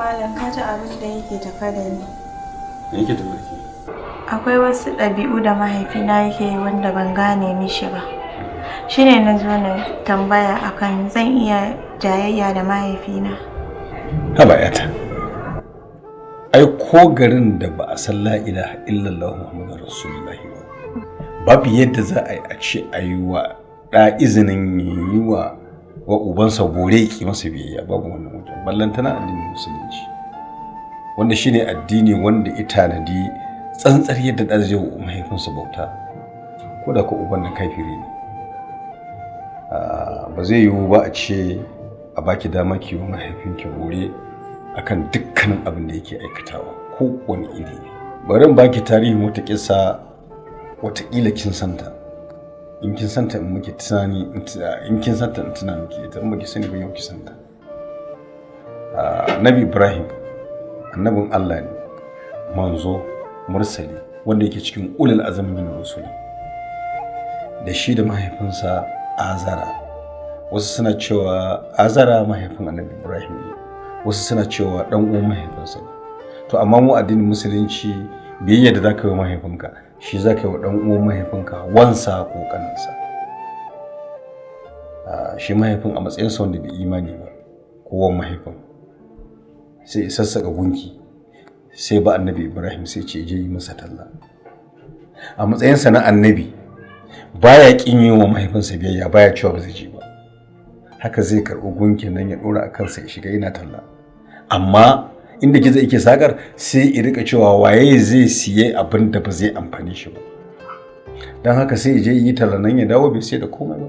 malam ka ji abin da yake tafa da ni. Me yake tafa da ke? Akwai wasu ɗabi'u da mahaifina yake yi wanda ban gane mishi ba. Shine na zo na tambaya akan zan iya jayayya da mahaifina. Haba yata. Ai ko garin da ba a san la ilaha illallah Muhammadur Rasulullahi ba. Babu yadda za a yi a ce a yi wa ɗa izinin yi wa ubansa bore ki masa biyayya, babu wannan wajen. Ballantana addinin musulunci. Wanda shine addini wanda ya tanadi tsantsar yadda ɗa zai wa mahaifinsa bauta. Ko da ko uban nan kafiri ne. Ba zai yiwu ba a ce a baki dama ki yi mahaifinki bore akan dukkanin abin da yake aikatawa ko wani iri ne. Bari in baki tarihin wata kissa wataƙila kin santa. In kin santa in muke tunani in kin santa in tuna miki ita, in baki sani ba yau ki santa. Annabi Ibrahim annabin Allah ne, manzo mursali wanda yake cikin ulul azmi min rusuli. Da shi da mahaifinsa Azara. Wasu suna cewa Azara mahaifin Annabi Ibrahim ne. Wasu suna cewa dan uwan mahaifinsa ne. To amma mu addinin musulunci biyayya da zaka yi wa mahaifinka shi zaka yi wa dan uwan mahaifinka wansa ko kaninsa. Shi mahaifin a matsayinsa wanda bai imani ba ko wan mahaifin sai sassaka gunki sai ba Annabi Ibrahim sai ce je yi masa talla. A matsayinsa na annabi baya kin yi wa mahaifinsa biyayya, baya cewa ba zai je ba. Haka zai karɓi gunkin nan ya ɗora a kansa ya shiga yana talla. Amma inda gizo yake sakar sai ya rika cewa waye zai siye abin da ba zai amfane shi ba. Dan haka sai ya je yi talla nan ya dawo bai sai da komai ba.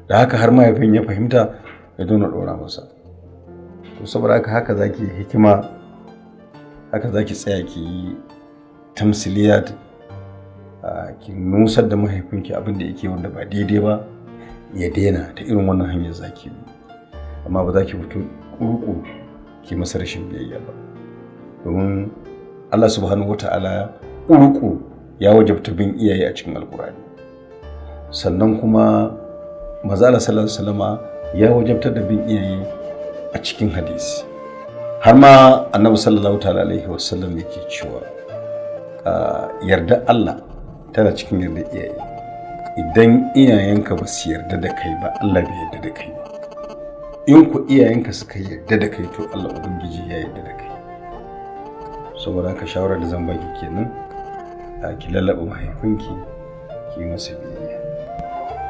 Da haka har mahaifin ya fahimta ya dona ɗora masa. To saboda haka zaki hikima, haka zaki tsaya ki yi tamsiliyat, ki nusar da mahaifinki abin da yake wanda ba daidai ba ya daina ta irin wannan hanyar zaki bi. Amma ba za ki fito kurku ki masa rashin biyayya ba. Domin Allah subhanahu wata'ala kurku ya wajabta bin iyaye a cikin Alkur'ani. Sannan kuma Manzo Allah sallallahu alaihi wasallama ya wajabta da bin iyaye a cikin hadisi. Har ma Annabi sallallahu ta'ala alaihi wasallam yake cewa yarda Allah tana cikin yarda iyaye. Idan iyayenka ba su yarda da kai ba, Allah bai yarda da kai ba. In ku iyayenka suka yarda da kai to Allah ubangiji ya yarda da kai. Saboda haka shawara da zan baki kenan, ki lallaba mahaifinki ki masa biyayya.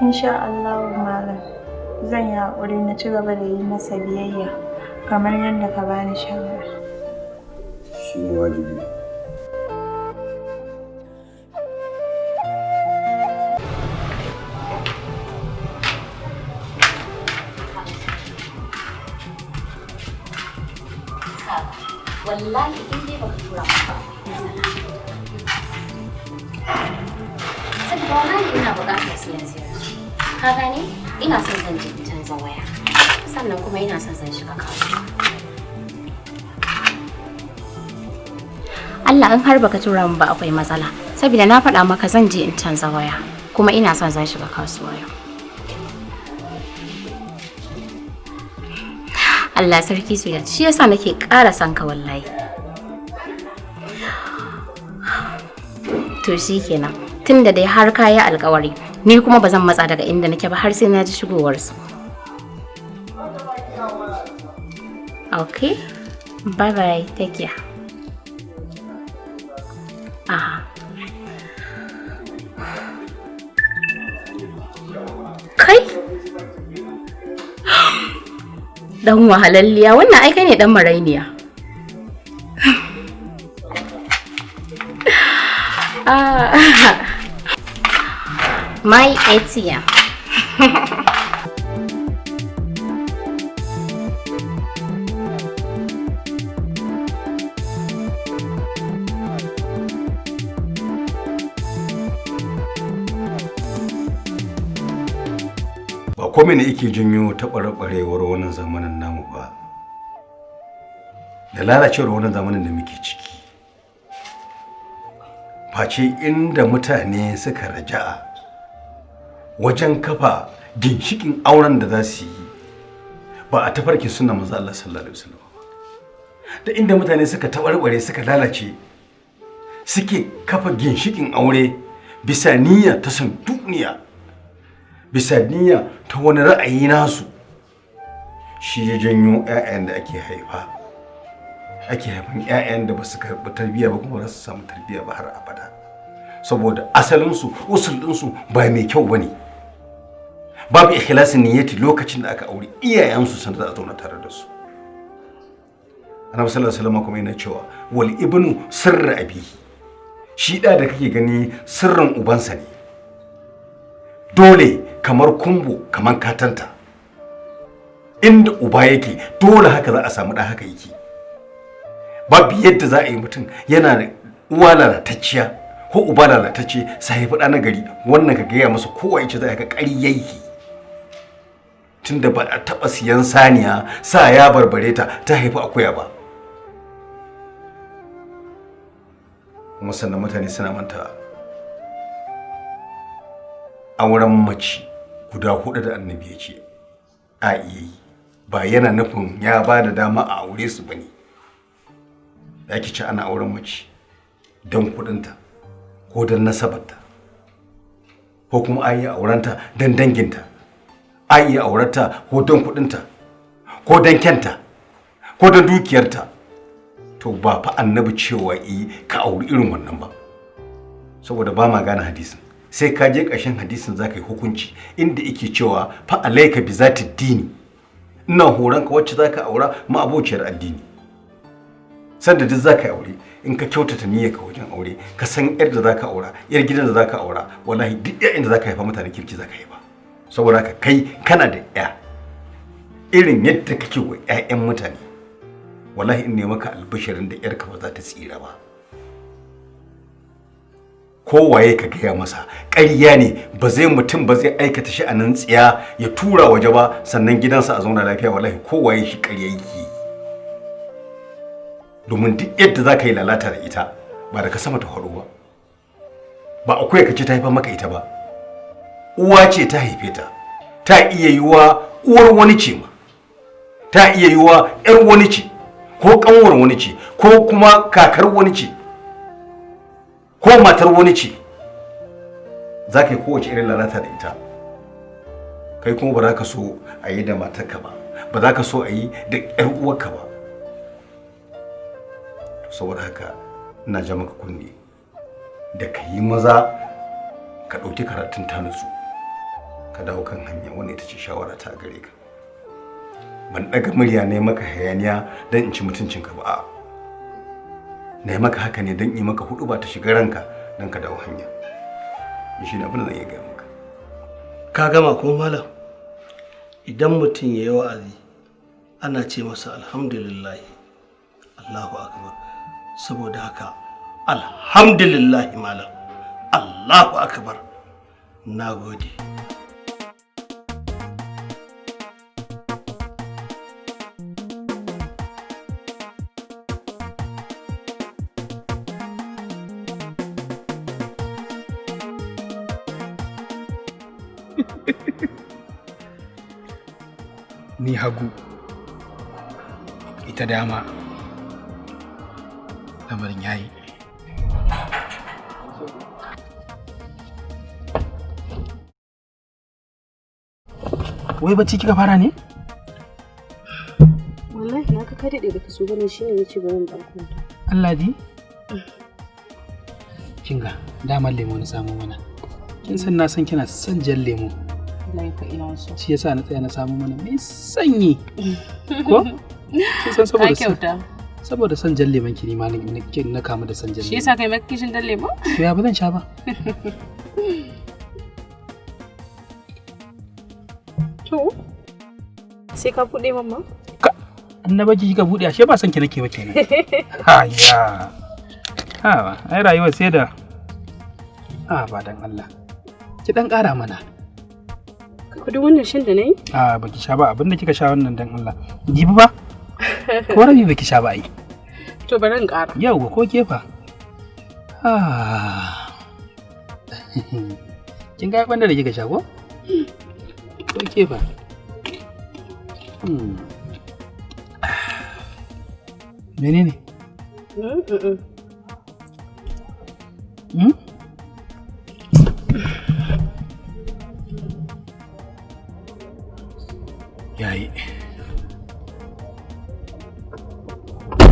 Insha Allah malam zan yi haƙuri na ci gaba da yi masa biyayya kamar yadda ka bani shawara. Shi ne wajibi. Wallahi in dai baka tura maka saboda wallahi ina buƙatar siyan ziyarci. Ka gane ina son zan je canza waya sannan kuma ina son zan shiga kasuwa. Allah in har baka tura min ba akwai matsala saboda na faɗa maka zan je in canza waya kuma ina son zan shiga kasuwa yau. Allah sarki su yarda shi yasa nake ƙara son ka wallahi. To shikenan tunda dai har ka yi alƙawari ni kuma ba zan matsa daga inda nake ba har sai na ji shigowar su. Okay, bye bye, take care. Aha. Kai dan wahalalliya wannan ai kai ne dan marainiya. My ATM. Ba komai ne yake janyo taɓarɓarewar wannan zamanin namu ba. Da lalacewar wannan zamanin da muke ciki. Face inda mutane suka raja'a wajen kafa ginshikin auren da za su yi ba a tafarki sunna manzo Allah sallallahu alaihi wasallam. da inda mutane suka tabarbare suka lalace suke kafa ginshikin aure bisa niyya ta san duniya, bisa niyya ta wani ra'ayi nasu, shi ya janyo 'ya'yan da ake haifa. Ake haifan 'ya'yan da ba su karɓi tarbiyya ba kuma ba su samu tarbiyya ba har abada, saboda asalinsu usul ɗinsu ba mai kyau ba ne. Babu ikhlasin niyyati lokacin da aka aure iyayensu san za a zauna tare da su. Annabi sallallahu alaihi wasallam kuma yana cewa wal ibnu sirru abihi, shi da kake gani sirrin ubansa ne. Dole kamar kumbo kamar katanta, inda uba yake dole haka za a samu da haka yake. Babu yadda za a yi mutum yana da uwa lalatacciya ko uba lalatacce sai haifi ɗa na gari, wannan ka gaya masa kowa yace za ka ƙarya yake. Tunda ba a taɓa siyan saniya sa ya barbare ta haifi akuya ba. Kuma sannan mutane suna manta auren mace guda 4 da annabi ya ce a iya yi, ba yana nufin ya ba da dama a aure su bane. Ya ki ci ana auren mace don kudinta ko don nasabarta, ko kuma a yi aurenta don danginta, a yi aurenta ko don kudinta ko don kyanta ko don dukiyarta. To ba fa annabi cewa ka auri irin wannan ba, saboda ba ma gane hadisin. Sai ka je ƙarshen hadisin za ka yi hukunci inda yake cewa fa alaika bi zati dini, ina horonka wacce za ka aura ma abociyar addini. Sanda duk za ka yi aure in ka kyautata niyyarka wajen aure, ka san yar da za ka aura, yar gidan da za ka aura, wallahi duk ƴaƴan da za ka haifa mutanen kirki za ka haifa. Saboda haka kai kana da ƴa irin yadda kake wa ƴaƴan mutane, wallahi in ne maka albishirin da ƴarka ba za ta tsira ba. Kowaye ka gaya masa ƙarya ne, ba zai mutum ba zai aikata shi a nan tsiya ya tura waje ba sannan gidansa a zauna lafiya. Wallahi kowaye shi ƙarya yake. Domin duk yadda za ka yi lalata da ita ba da ka sama ta horo ba, ba akwai ka ce ta haifa maka ita ba, uwa ce ta haife ta. Ta iya yiwa uwar wani ce ma, ta iya yiwa ƴar wani ce, ko ƙanwar wani ce, ko kuma kakar wani ce, ko matar wani ce. Za ka yi kowace irin lalata da ita, kai kuma ba za ka so a yi da matarka ba, ba za ka so a yi da ƴar uwarka ba. Saboda haka ina ja maka kunne da ka yi maza ka ɗauki karatun ta nutsu, ka dawo kan hanya. Wannan ita ce shawara ta gare ka. Ban ɗaga murya ne maka hayaniya don in ci mutuncinka ba, a'a. Na yi maka haka ne don yi maka hudu ba ta shiga ranka don ka dawo hanya. Shi ne abin da zan iya gaya maka. Ka gama ko malam? Idan mutum ya yi wa'azi ana ce masa alhamdulillah, Allahu akbar. Saboda haka alhamdulillah malam, Allahu akbar. Na gode. Ni hagu, ita dama. Lamarin yayi. Wai bacci kika fara ne? Wallahi na ka daɗe baka so bane, shine nace bari in ɗan kwanta. Allah di? Kinga, daman lemo na samu mana. Kin san na san kina son jan lemo. Wallahi ka ina so. Shi yasa na tsaya na samu mana mai sanyi. Ko? Kin san saboda ka kyauta. Saboda son jan lemon ki ma na kamu da son jan lemo. Shi yasa kai maka kishin dan lemo? To ya ba zan sha ba. To sai ka buɗe mamma? Annaba kika buɗe, ashe ba son ki nake ba kenan. Haya. Ha, ai rayuwa sai da ba dan Allah. Ki dan ƙara mana. Kudin wannan shan da nayi? Baki sha ba, abinda kika sha wannan dan Allah. Jibi ba? Ko rabi baki sha ba ai. To bari in ƙara. Yauwa ko kefa. Kin ga wanda da kika sha ko? Ko kefa. Menene? Yayi.